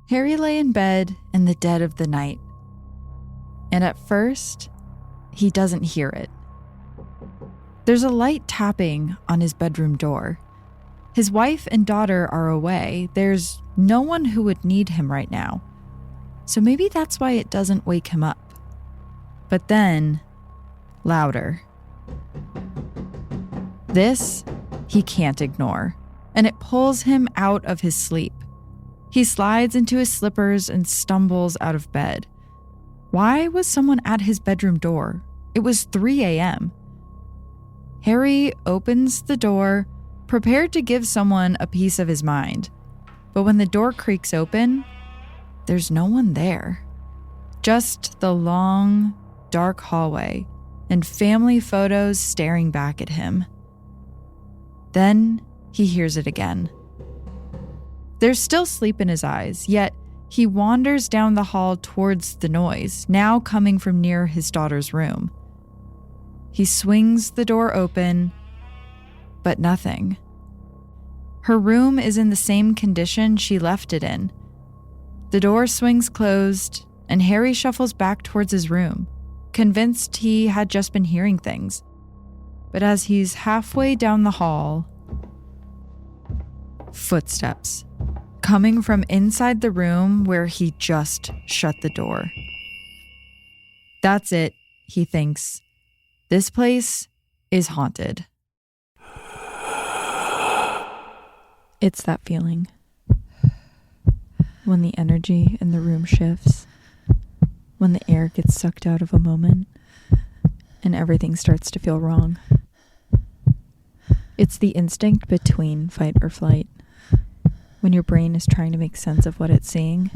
Harry lay in bed in the dead of the night. And at first, he doesn't hear it. There's a light tapping on his bedroom door. His wife and daughter are away. There's no one who would need him right now. So maybe that's why it doesn't wake him up. But then, louder. This, he can't ignore, and it pulls him out of his sleep. He slides into his slippers and stumbles out of bed. Why was someone at his bedroom door? It was 3 a.m. Harry opens the door, prepared to give someone a piece of his mind. But when the door creaks open, there's no one there. Just the long, dark hallway and family photos staring back at him. Then he hears it again. There's still sleep in his eyes, yet he wanders down the hall towards the noise, now coming from near his daughter's room. He swings the door open, but nothing. Her room is in the same condition she left it in. The door swings closed, and Harry shuffles back towards his room, convinced he had just been hearing things. But as he's halfway down the hall, footsteps coming from inside the room where he just shut the door. That's it, he thinks. This place is haunted. It's that feeling. When the energy in the room shifts. When the air gets sucked out of a moment. And everything starts to feel wrong. It's the instinct between fight or flight. When your brain is trying to make sense of what it's seeing.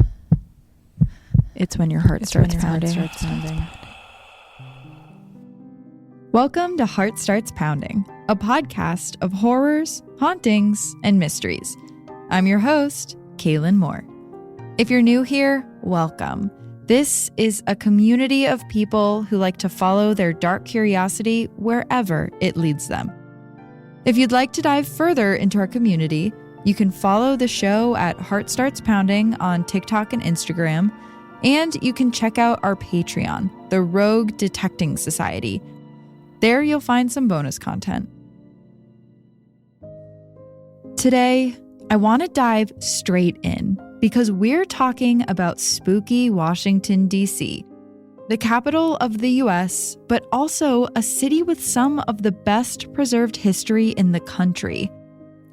It's when your heart starts pounding. Welcome to Heart Starts Pounding, a podcast of horrors, hauntings, and mysteries. I'm your host, Kaylin Moore. If you're new here, welcome. This is a community of people who like to follow their dark curiosity wherever it leads them. If you'd like to dive further into our community, you can follow the show at Heart Starts Pounding on TikTok and Instagram, and you can check out our Patreon, the Rogue Detecting Society. There you'll find some bonus content. Today, I want to dive straight in because we're talking about spooky Washington, D.C., the capital of the U.S., but also a city with some of the best preserved history in the country.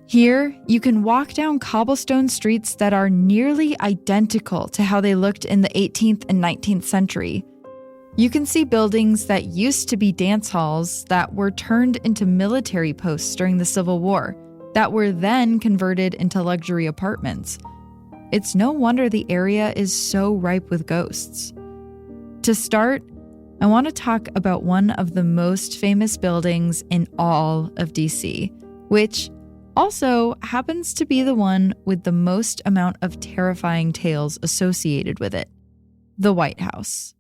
Here, you can walk down cobblestone streets that are nearly identical to how they looked in the 18th and 19th century. You can see buildings that used to be dance halls that were turned into military posts during the Civil War, that were then converted into luxury apartments. It's no wonder the area is so ripe with ghosts. To start, I want to talk about one of the most famous buildings in all of DC, which also happens to be the one with the most amount of terrifying tales associated with it, the White House.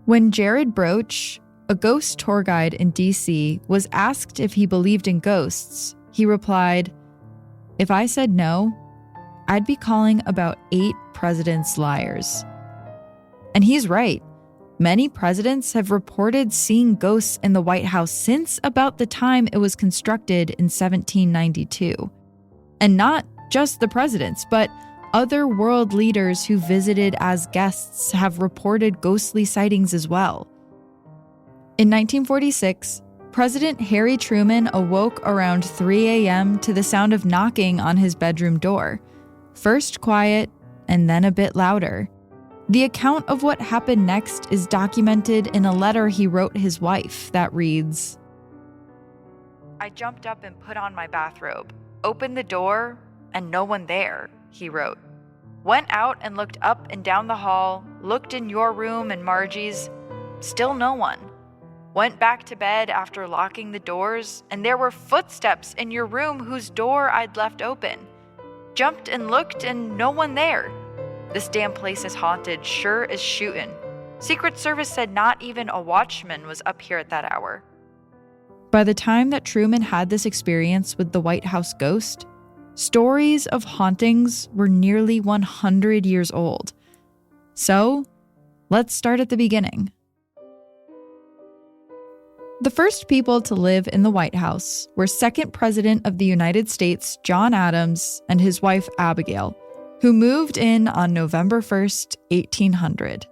When Jared Broach, a ghost tour guide in DC, was asked if he believed in ghosts, he replied, "If I said no, I'd be calling about 8 presidents liars." And he's right. Many presidents have reported seeing ghosts in the White House since about the time it was constructed in 1792. And not just the presidents, but other world leaders who visited as guests have reported ghostly sightings as well. In 1946, President Harry Truman awoke around 3 a.m. to the sound of knocking on his bedroom door. First quiet, and then a bit louder. The account of what happened next is documented in a letter he wrote his wife that reads, "I jumped up and put on my bathrobe, opened the door, and no one there," he wrote. "Went out and looked up and down the hall, looked in your room and Margie's, still no one. Went back to bed after locking the doors, and there were footsteps in your room whose door I'd left open. Jumped and looked and no one there. This damn place is haunted, sure as shootin'. Secret Service said not even a watchman was up here at that hour." By the time that Truman had this experience with the White House ghost, stories of hauntings were nearly 100 years old. So, let's start at the beginning. The first people to live in the White House were second President of the United States, John Adams, and his wife, Abigail, who moved in on November 1st, 1800.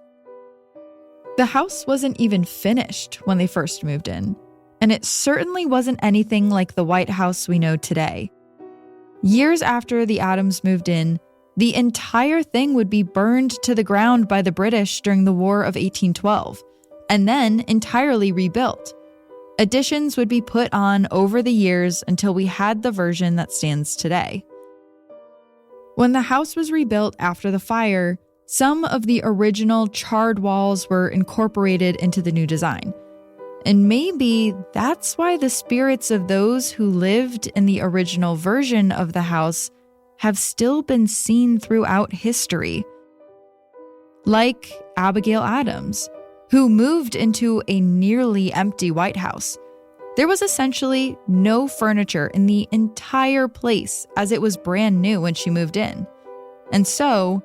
The house wasn't even finished when they first moved in, and it certainly wasn't anything like the White House we know today. Years after the Adams moved in, the entire thing would be burned to the ground by the British during the War of 1812, and then entirely rebuilt. Additions would be put on over the years until we had the version that stands today. When the house was rebuilt after the fire, some of the original charred walls were incorporated into the new design. And maybe that's why the spirits of those who lived in the original version of the house have still been seen throughout history. Like Abigail Adams, who moved into a nearly empty White House. There was essentially no furniture in the entire place as it was brand new when she moved in. And so,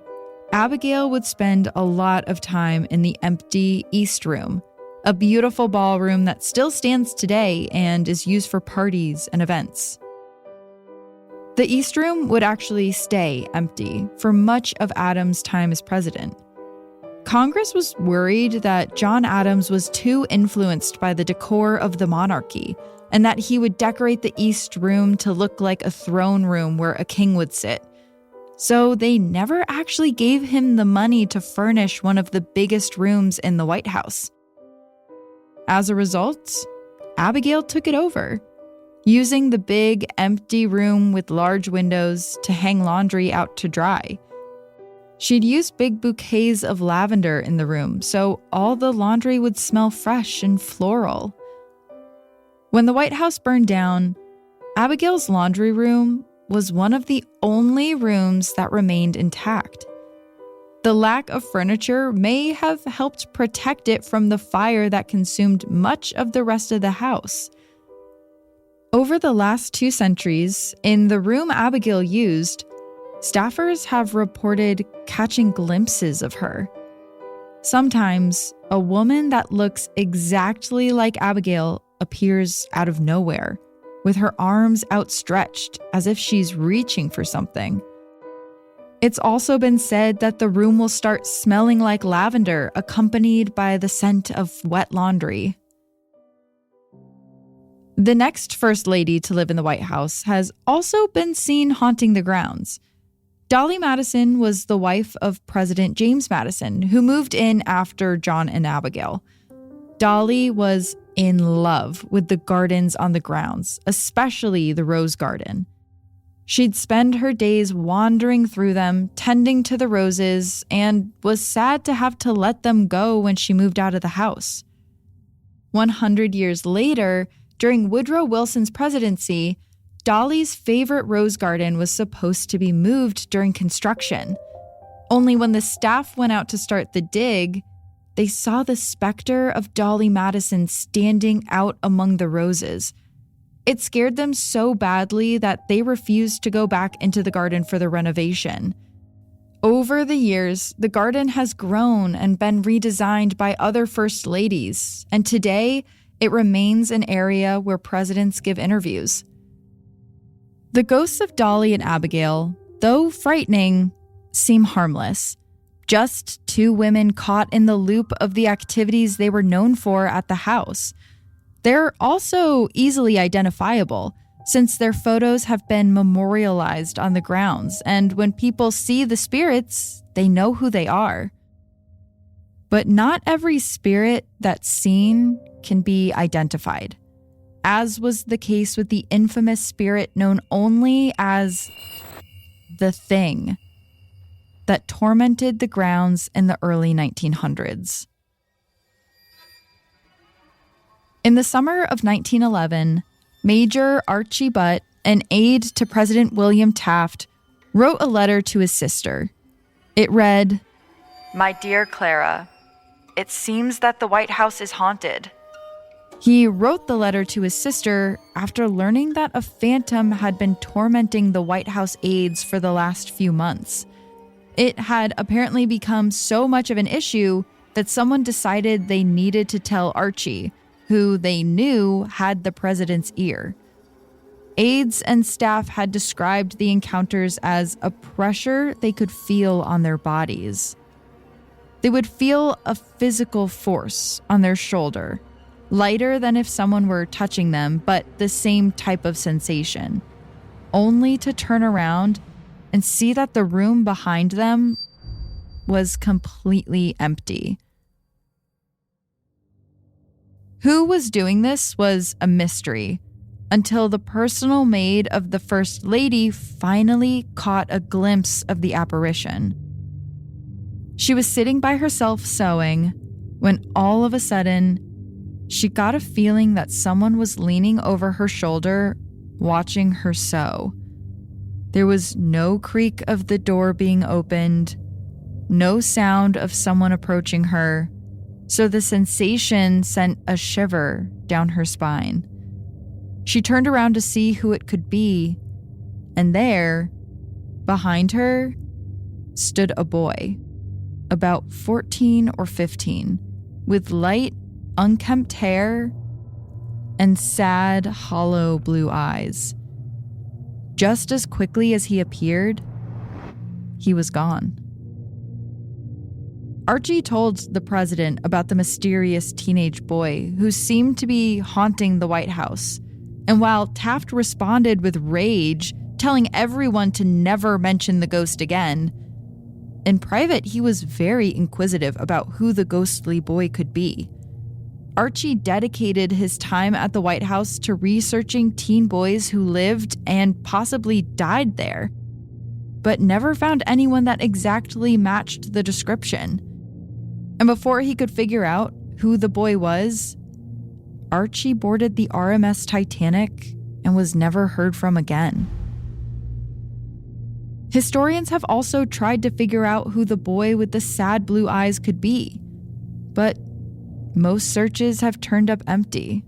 Abigail would spend a lot of time in the empty East Room, a beautiful ballroom that still stands today and is used for parties and events. The East Room would actually stay empty for much of Adams' time as president. Congress was worried that John Adams was too influenced by the decor of the monarchy and that he would decorate the East Room to look like a throne room where a king would sit. So they never actually gave him the money to furnish one of the biggest rooms in the White House. As a result, Abigail took it over, using the big, empty room with large windows to hang laundry out to dry. She'd use big bouquets of lavender in the room, so all the laundry would smell fresh and floral. When the White House burned down, Abigail's laundry room was one of the only rooms that remained intact. The lack of furniture may have helped protect it from the fire that consumed much of the rest of the house. Over the last 2 centuries, in the room Abigail used, staffers have reported catching glimpses of her. Sometimes, a woman that looks exactly like Abigail appears out of nowhere, with her arms outstretched as if she's reaching for something. It's also been said that the room will start smelling like lavender, accompanied by the scent of wet laundry. The next First Lady to live in the White House has also been seen haunting the grounds. Dolly Madison was the wife of President James Madison, who moved in after John and Abigail. Dolly was in love with the gardens on the grounds, especially the rose garden. She'd spend her days wandering through them, tending to the roses, and was sad to have to let them go when she moved out of the house. 100 years later, during Woodrow Wilson's presidency, Dolly's favorite rose garden was supposed to be moved during construction. Only when the staff went out to start the dig, they saw the specter of Dolly Madison standing out among the roses. It scared them so badly that they refused to go back into the garden for the renovation. Over the years, the garden has grown and been redesigned by other first ladies, and today it remains an area where presidents give interviews. The ghosts of Dolly and Abigail, though frightening, seem harmless. Just 2 women caught in the loop of the activities they were known for at the house. They're also easily identifiable, since their photos have been memorialized on the grounds, and when people see the spirits, they know who they are. But not every spirit that's seen can be identified, as was the case with the infamous spirit known only as the Thing that tormented the grounds in the early 1900s. In the summer of 1911, Major Archie Butt, an aide to President William Taft, wrote a letter to his sister. It read, "My dear Clara, it seems that the White House is haunted. He wrote the letter to his sister after learning that a phantom had been tormenting the White House aides for the last few months. It had apparently become so much of an issue that someone decided they needed to tell Archie, who they knew had the president's ear. Aides and staff had described the encounters as a pressure they could feel on their bodies. They would feel a physical force on their shoulder, lighter than if someone were touching them, but the same type of sensation, only to turn around and see that the room behind them was completely empty. Who was doing this was a mystery, until the personal maid of the First Lady finally caught a glimpse of the apparition. She was sitting by herself sewing when all of a sudden, she got a feeling that someone was leaning over her shoulder, watching her sew. There was no creak of the door being opened, no sound of someone approaching her, so the sensation sent a shiver down her spine. She turned around to see who it could be, and there, behind her, stood a boy, about 14 or 15, with light, unkempt hair and sad, hollow blue eyes. Just as quickly as he appeared, he was gone. Archie told the president about the mysterious teenage boy who seemed to be haunting the White House. And while Taft responded with rage, telling everyone to never mention the ghost again, in private he was very inquisitive about who the ghostly boy could be. Archie dedicated his time at the White House to researching teen boys who lived and possibly died there, but never found anyone that exactly matched the description. And before he could figure out who the boy was, Archie boarded the RMS Titanic and was never heard from again. Historians have also tried to figure out who the boy with the sad blue eyes could be, but most searches have turned up empty.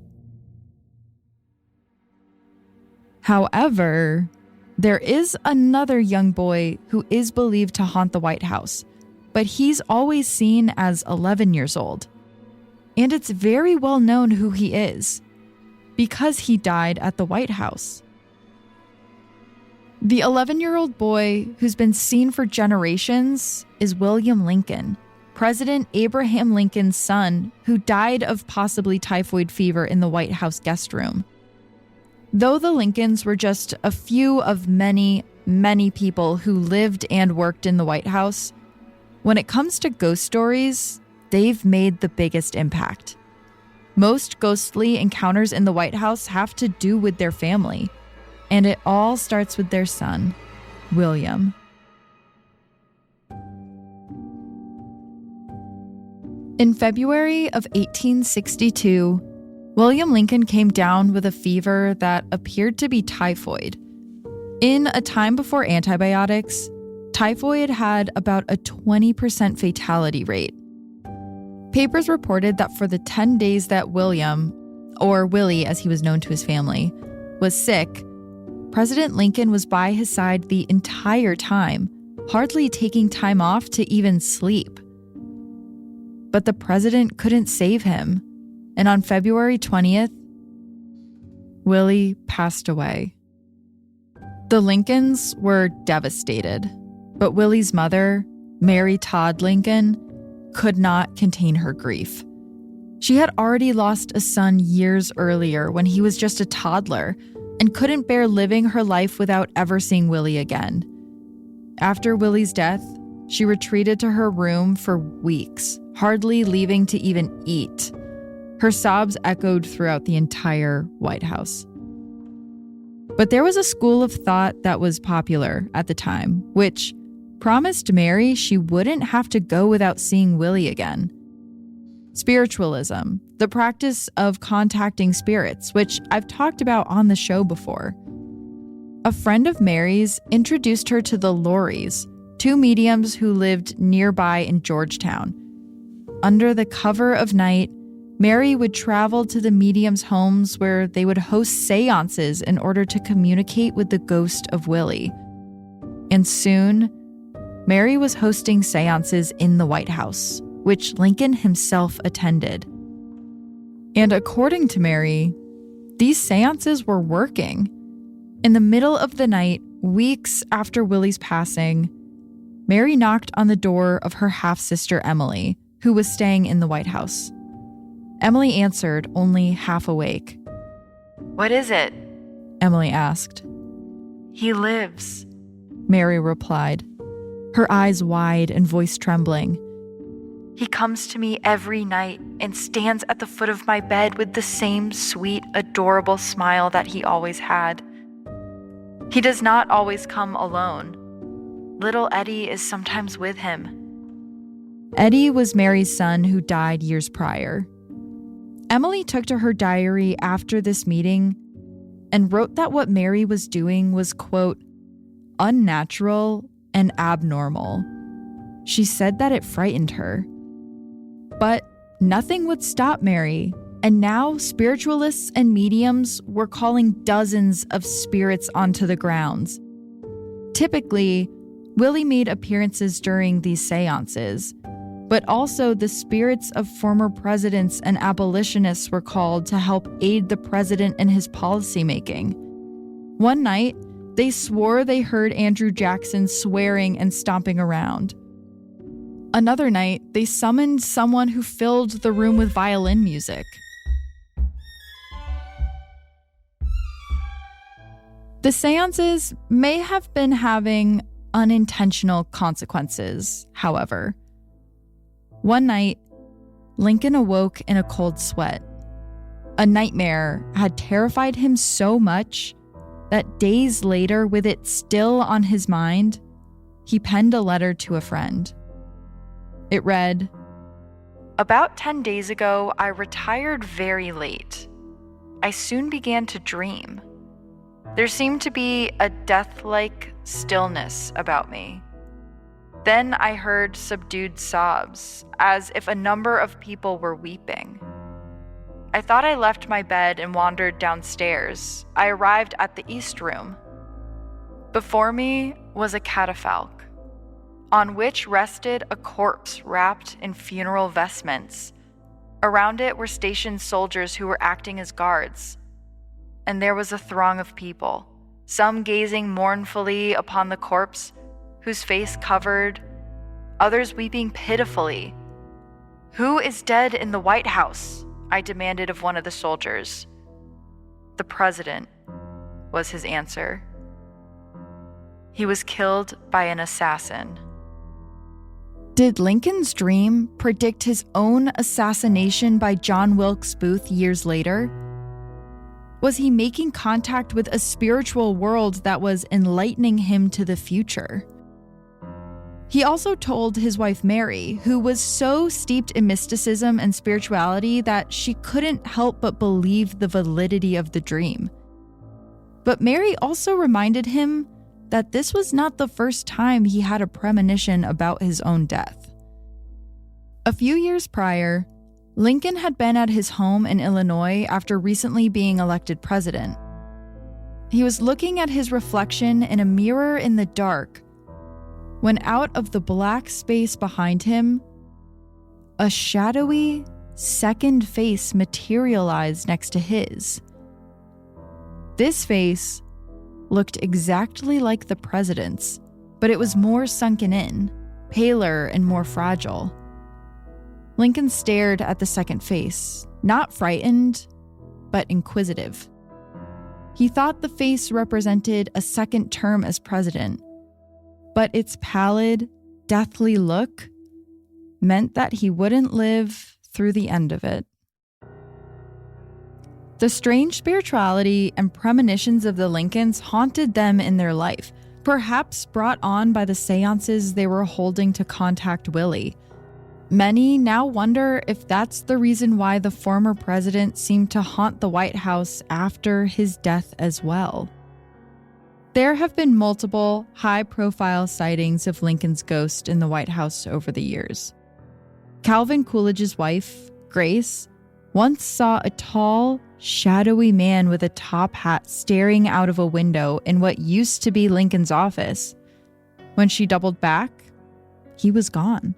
However, there is another young boy who is believed to haunt the White House, but he's always seen as 11 years old. And it's very well known who he is, because he died at the White House. The 11-year-old boy who's been seen for generations is William Lincoln, President Abraham Lincoln's son, who died of possibly typhoid fever in the White House guest room. Though the Lincolns were just a few of many, many people who lived and worked in the White House, when it comes to ghost stories, they've made the biggest impact. Most ghostly encounters in the White House have to do with their family, and it all starts with their son, William. In February of 1862, William Lincoln came down with a fever that appeared to be typhoid. In a time before antibiotics, typhoid had about a 20% fatality rate. Papers reported that for the 10 days that William, or Willie as he was known to his family, was sick, President Lincoln was by his side the entire time, hardly taking time off to even sleep. But the president couldn't save him, and on February 20th, Willie passed away. The Lincolns were devastated, but Willie's mother, Mary Todd Lincoln, could not contain her grief. She had already lost a son years earlier when he was just a toddler and couldn't bear living her life without ever seeing Willie again. After Willie's death, she retreated to her room for weeks, hardly leaving to even eat. Her sobs echoed throughout the entire White House. But there was a school of thought that was popular at the time, which promised Mary she wouldn't have to go without seeing Willie again. Spiritualism, the practice of contacting spirits, which I've talked about on the show before. A friend of Mary's introduced her to the Lorries, two mediums who lived nearby in Georgetown. Under the cover of night, Mary would travel to the mediums' homes where they would host seances in order to communicate with the ghost of Willie. And soon, Mary was hosting seances in the White House, which Lincoln himself attended. And according to Mary, these seances were working. In the middle of the night, weeks after Willie's passing, Mary knocked on the door of her half-sister Emily, who was staying in the White House. Emily answered, only half awake. "What is it?" Emily asked. "He lives," Mary replied, her eyes wide and voice trembling. "He comes to me every night and stands at the foot of my bed with the same sweet, adorable smile that he always had. He does not always come alone. Little Eddie is sometimes with him." Eddie was Mary's son who died years prior. Emily took to her diary after this meeting and wrote that what Mary was doing was, quote, unnatural and abnormal. She said that it frightened her. But nothing would stop Mary, and now spiritualists and mediums were calling dozens of spirits onto the grounds. Typically, Willie made appearances during these seances, but also the spirits of former presidents and abolitionists were called to help aid the president in his policymaking. One night, they swore they heard Andrew Jackson swearing and stomping around. Another night, they summoned someone who filled the room with violin music. The seances may have been having unintentional consequences, however. One night, Lincoln awoke in a cold sweat. A nightmare had terrified him so much that days later, with it still on his mind, he penned a letter to a friend. It read, "About 10 days ago, I retired very late. I soon began to dream. There seemed to be a death-like stillness about me. Then I heard subdued sobs, as if a number of people were weeping. I thought I left my bed and wandered downstairs. I arrived at the East Room. Before me was a catafalque, on which rested a corpse wrapped in funeral vestments. Around it were stationed soldiers who were acting as guards. And there was a throng of people, some gazing mournfully upon the corpse, whose face covered, others weeping pitifully. 'Who is dead in the White House?' I demanded of one of the soldiers. 'The president,' was his answer. 'He was killed by an assassin.'" Did Lincoln's dream predict his own assassination by John Wilkes Booth years later? Was he making contact with a spiritual world that was enlightening him to the future? He also told his wife Mary, who was so steeped in mysticism and spirituality that she couldn't help but believe the validity of the dream. But Mary also reminded him that this was not the first time he had a premonition about his own death. A few years prior, Lincoln had been at his home in Illinois after recently being elected president. He was looking at his reflection in a mirror in the dark when out of the black space behind him, a shadowy second face materialized next to his. This face looked exactly like the president's, but it was more sunken in, paler and more fragile. Lincoln stared at the second face, not frightened, but inquisitive. He thought the face represented a second term as president, but its pallid, deathly look meant that he wouldn't live through the end of it. The strange spirituality and premonitions of the Lincolns haunted them in their life, perhaps brought on by the seances they were holding to contact Willie. Many now wonder if that's the reason why the former president seemed to haunt the White House after his death as well. There have been multiple high-profile sightings of Lincoln's ghost in the White House over the years. Calvin Coolidge's wife, Grace, once saw a tall, shadowy man with a top hat staring out of a window in what used to be Lincoln's office. When she doubled back, he was gone.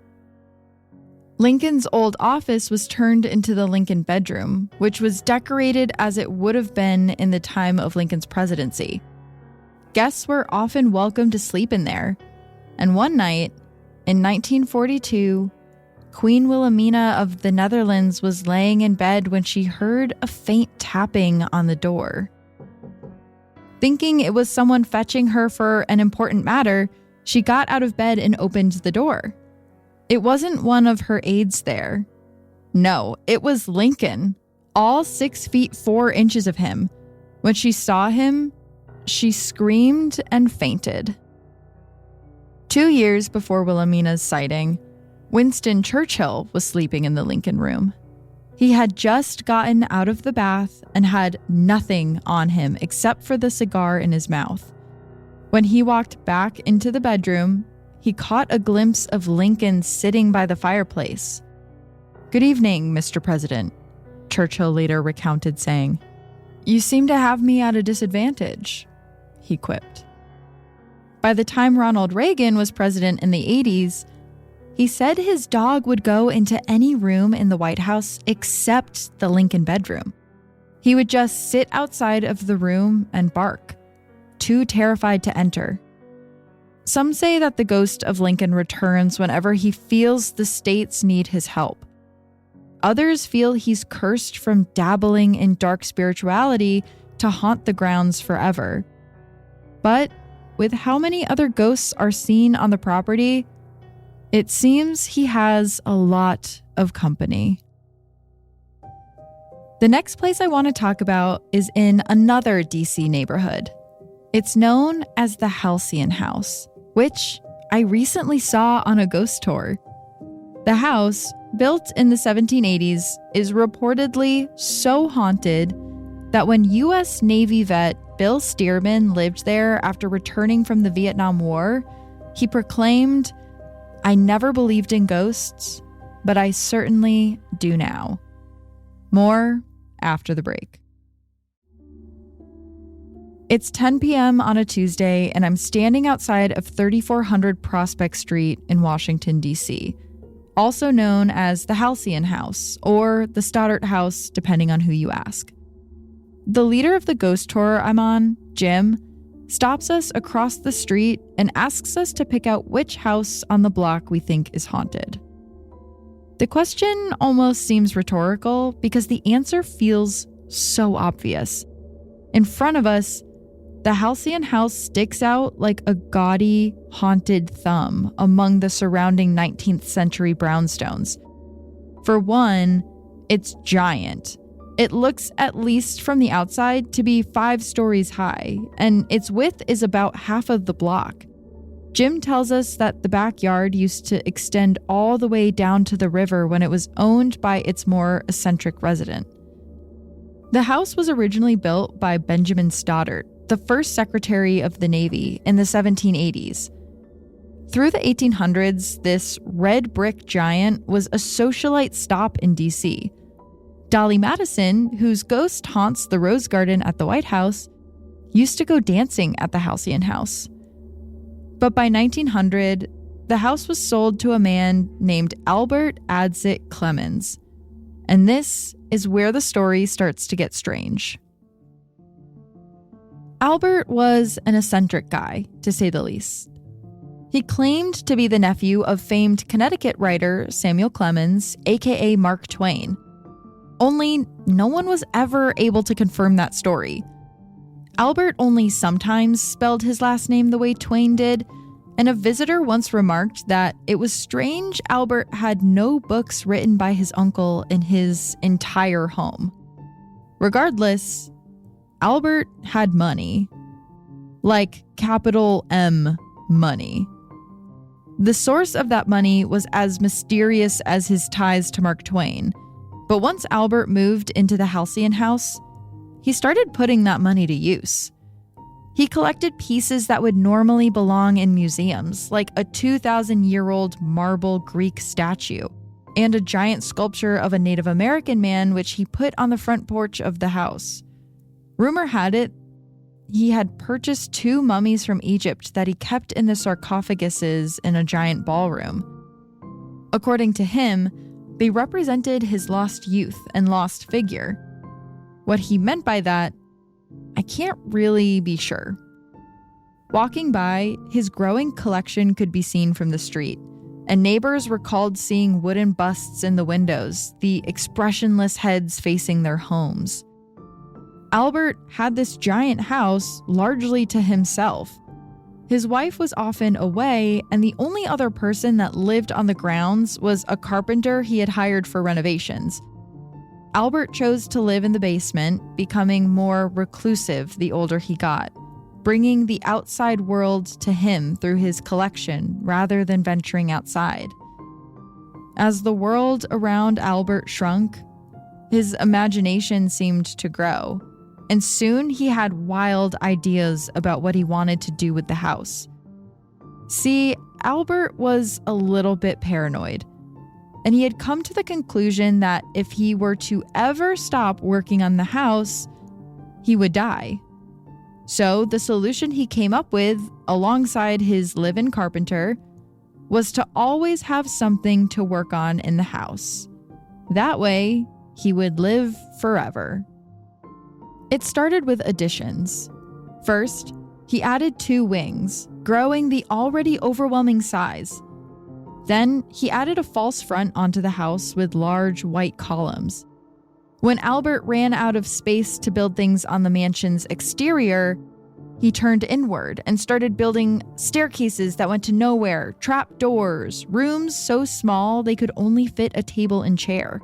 Lincoln's old office was turned into the Lincoln bedroom, which was decorated as it would have been in the time of Lincoln's presidency. Guests were often welcome to sleep in there, and one night, in 1942, Queen Wilhelmina of the Netherlands was laying in bed when she heard a faint tapping on the door. Thinking it was someone fetching her for an important matter, she got out of bed and opened the door. It wasn't one of her aides there. No, it was Lincoln, all 6 feet 4 inches of him. When she saw him, she screamed and fainted. 2 years before Wilhelmina's sighting, Winston Churchill was sleeping in the Lincoln room. He had just gotten out of the bath and had nothing on him except for the cigar in his mouth. When he walked back into the bedroom, he caught a glimpse of Lincoln sitting by the fireplace. "Good evening, Mr. President," Churchill later recounted, saying, "You seem to have me at a disadvantage," he quipped. By the time Ronald Reagan was president in the 80s, he said his dog would go into any room in the White House except the Lincoln bedroom. He would just sit outside of the room and bark, too terrified to enter. Some say that the ghost of Lincoln returns whenever he feels the states need his help. Others feel he's cursed from dabbling in dark spirituality to haunt the grounds forever. But with how many other ghosts are seen on the property, it seems he has a lot of company. The next place I want to talk about is in another DC neighborhood. It's known as the Halcyon House, which I recently saw on a ghost tour. The house, built in the 1780s, is reportedly so haunted that when U.S. Navy vet Bill Stearman lived there after returning from the Vietnam War, he proclaimed, "I never believed in ghosts, but I certainly do now." More after the break. It's 10 p.m. on a Tuesday, and I'm standing outside of 3400 Prospect Street in Washington, D.C., also known as the Halcyon House or the Stoddart House, depending on who you ask. The leader of the ghost tour I'm on, Jim, stops us across the street and asks us to pick out which house on the block we think is haunted. The question almost seems rhetorical because the answer feels so obvious. In front of us, the Halcyon House sticks out like a gaudy, haunted thumb among the surrounding 19th century brownstones. For one, it's giant. It looks, at least from the outside, to be 5 stories high, and its width is about half of the block. Jim tells us that the backyard used to extend all the way down to the river when it was owned by its more eccentric resident. The house was originally built by Benjamin Stoddart, the first Secretary of the Navy, in the 1780s. Through the 1800s, this red brick giant was a socialite stop in D.C. Dolly Madison, whose ghost haunts the Rose Garden at the White House, used to go dancing at the Halcyon House. But by 1900, the house was sold to a man named Albert Adsit Clemens. And this is where the story starts to get strange. Albert was an eccentric guy, to say the least. He claimed to be the nephew of famed Connecticut writer Samuel Clemens, aka Mark Twain. Only no one was ever able to confirm that story. Albert only sometimes spelled his last name the way Twain did, and a visitor once remarked that it was strange Albert had no books written by his uncle in his entire home. Regardless, Albert had money. Like capital M money. The source of that money was as mysterious as his ties to Mark Twain. But once Albert moved into the Halcyon House, he started putting that money to use. He collected pieces that would normally belong in museums, like a 2,000-year-old marble Greek statue, and a giant sculpture of a Native American man, which he put on the front porch of the house. Rumor had it he had purchased 2 mummies from Egypt that he kept in the sarcophaguses in a giant ballroom. According to him, they represented his lost youth and lost figure. What he meant by that, I can't really be sure. Walking by, his growing collection could be seen from the street, and neighbors recalled seeing wooden busts in the windows, the expressionless heads facing their homes. Albert had this giant house largely to himself. His wife was often away, and the only other person that lived on the grounds was a carpenter he had hired for renovations. Albert chose to live in the basement, becoming more reclusive the older he got, bringing the outside world to him through his collection rather than venturing outside. As the world around Albert shrunk, his imagination seemed to grow, and soon he had wild ideas about what he wanted to do with the house. See, Albert was a little bit paranoid, and he had come to the conclusion that if he were to ever stop working on the house, he would die. So the solution he came up with, alongside his live-in carpenter, was to always have something to work on in the house. That way, he would live forever. It started with additions. First, he added 2 wings, growing the already overwhelming size. Then, he added a false front onto the house with large white columns. When Albert ran out of space to build things on the mansion's exterior, he turned inward and started building staircases that went to nowhere, trap doors, rooms so small they could only fit a table and chair.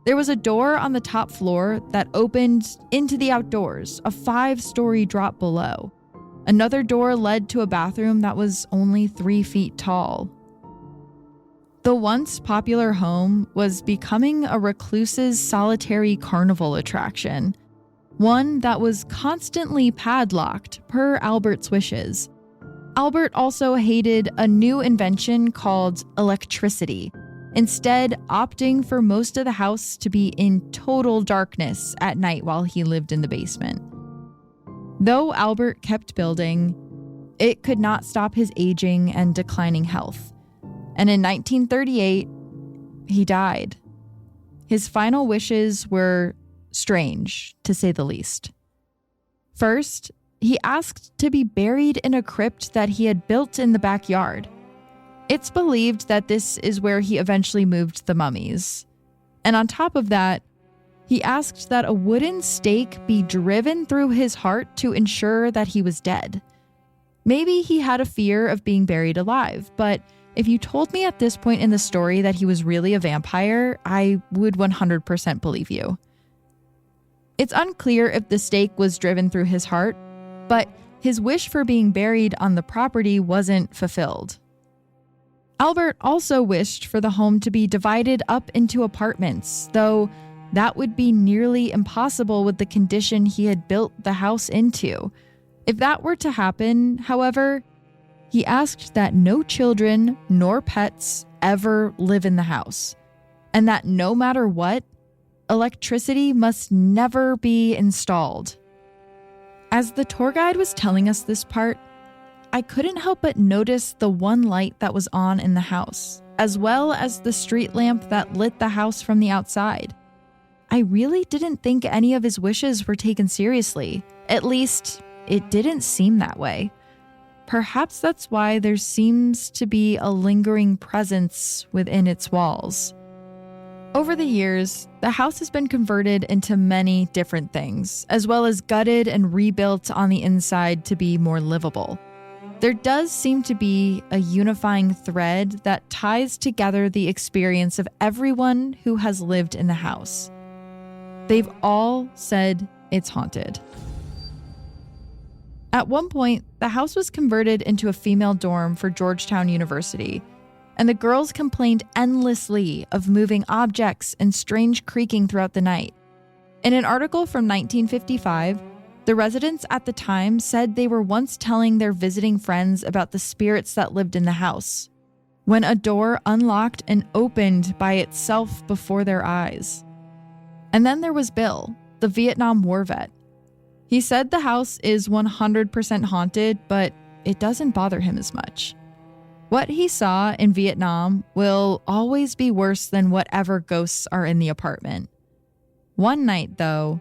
There was a door on the top floor that opened into the outdoors, a 5-story drop below. Another door led to a bathroom that was only 3 feet tall. The once popular home was becoming a recluse's solitary carnival attraction, one that was constantly padlocked per Albert's wishes. Albert also hated a new invention called electricity, instead opting for most of the house to be in total darkness at night while he lived in the basement. Though Albert kept building, it could not stop his aging and declining health. And in 1938, he died. His final wishes were strange, to say the least. First, he asked to be buried in a crypt that he had built in the backyard. It's believed that this is where he eventually moved the mummies. And on top of that, he asked that a wooden stake be driven through his heart to ensure that he was dead. Maybe he had a fear of being buried alive, but if you told me at this point in the story that he was really a vampire, I would 100% believe you. It's unclear if the stake was driven through his heart, but his wish for being buried on the property wasn't fulfilled. Albert also wished for the home to be divided up into apartments, though that would be nearly impossible with the condition he had built the house into. If that were to happen, however, he asked that no children nor pets ever live in the house, and that no matter what, electricity must never be installed. As the tour guide was telling us this part, I couldn't help but notice the one light that was on in the house, as well as the street lamp that lit the house from the outside. I really didn't think any of his wishes were taken seriously. At least, it didn't seem that way. Perhaps that's why there seems to be a lingering presence within its walls. Over the years, the house has been converted into many different things, as well as gutted and rebuilt on the inside to be more livable. There does seem to be a unifying thread that ties together the experience of everyone who has lived in the house. They've all said it's haunted. At one point, the house was converted into a female dorm for Georgetown University, and the girls complained endlessly of moving objects and strange creaking throughout the night. In an article from 1955, the residents at the time said they were once telling their visiting friends about the spirits that lived in the house. when a door unlocked and opened by itself before their eyes. And then there was Bill, the Vietnam War vet. He said the house is 100% haunted, but it doesn't bother him as much. What he saw in Vietnam will always be worse than whatever ghosts are in the apartment. One night, though,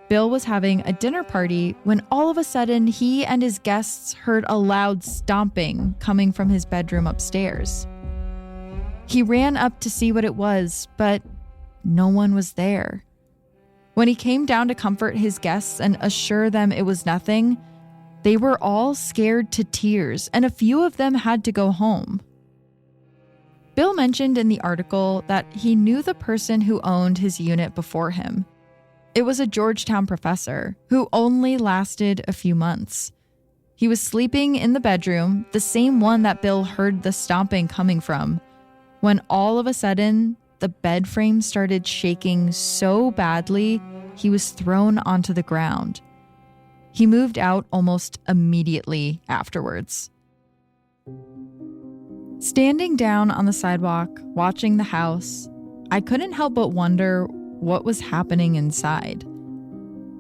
Bill was having a dinner party when all of a sudden he and his guests heard a loud stomping coming from his bedroom upstairs. He ran up to see what it was, but no one was there. When he came down to comfort his guests and assure them it was nothing, they were all scared to tears, and a few of them had to go home. Bill mentioned in the article that he knew the person who owned his unit before him. It was a Georgetown professor who only lasted a few months. He was sleeping in the bedroom, the same one that Bill heard the stomping coming from, when all of a sudden, the bed frame started shaking so badly, he was thrown onto the ground. He moved out almost immediately afterwards. Standing down on the sidewalk, watching the house, I couldn't help but wonder what was happening inside.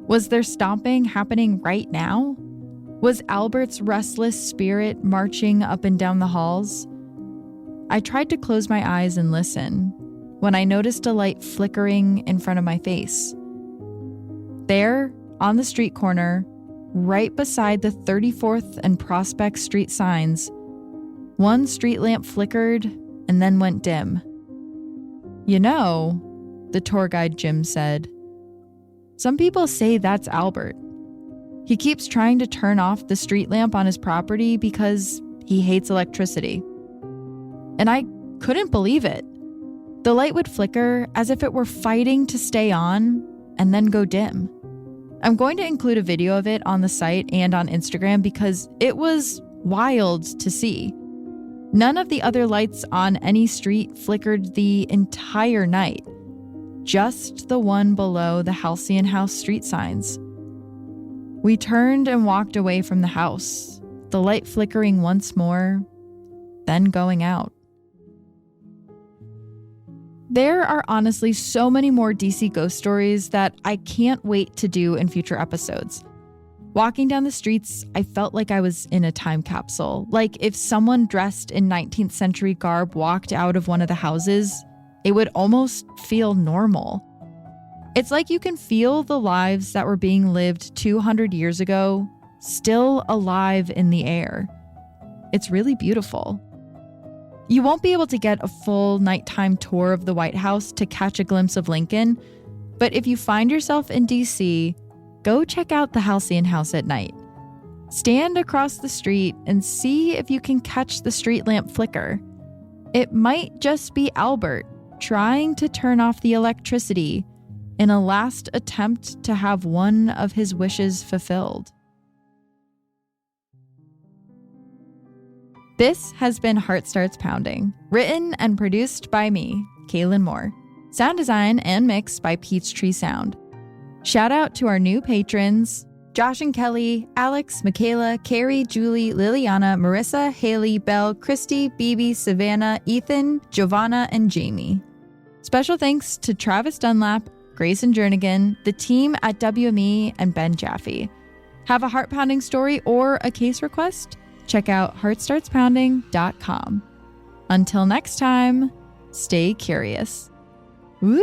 Was there stomping happening right now? Was Albert's restless spirit marching up and down the halls? I tried to close my eyes and listen when I noticed a light flickering in front of my face. There, on the street corner, right beside the 34th and Prospect Street signs, one street lamp flickered and then went dim. "You know," the tour guide Jim said, "some people say that's Albert. He keeps trying to turn off the street lamp on his property because he hates electricity." And I couldn't believe it. The light would flicker as if it were fighting to stay on and then go dim. I'm going to include a video of it on the site and on Instagram because it was wild to see. None of the other lights on any street flickered the entire night, just the one below the Halcyon House street signs. We turned and walked away from the house, the light flickering once more, then going out. There are honestly so many more DC ghost stories that I can't wait to do in future episodes. Walking down the streets, I felt like I was in a time capsule. Like if someone dressed in 19th century garb walked out of one of the houses, it would almost feel normal. It's like you can feel the lives that were being lived 200 years ago, still alive in the air. It's really beautiful. You won't be able to get a full nighttime tour of the White House to catch a glimpse of Lincoln, but if you find yourself in DC, go check out the Halcyon House at night. Stand across the street and see if you can catch the street lamp flicker. It might just be Albert trying to turn off the electricity in a last attempt to have one of his wishes fulfilled. This has been Heart Starts Pounding, written and produced by me, Kaylin Moore. Sound design and mix by Peachtree Sound. Shout out to our new patrons, Josh and Kelly, Alex, Michaela, Carrie, Julie, Liliana, Marissa, Haley, Belle, Christy, Bibi, Savannah, Ethan, Giovanna, and Jamie. Special thanks to Travis Dunlap, Grayson Jernigan, the team at WME, and Ben Jaffe. Have a heart-pounding story or a case request? Check out heartstartspounding.com. Until next time, stay curious. Woo!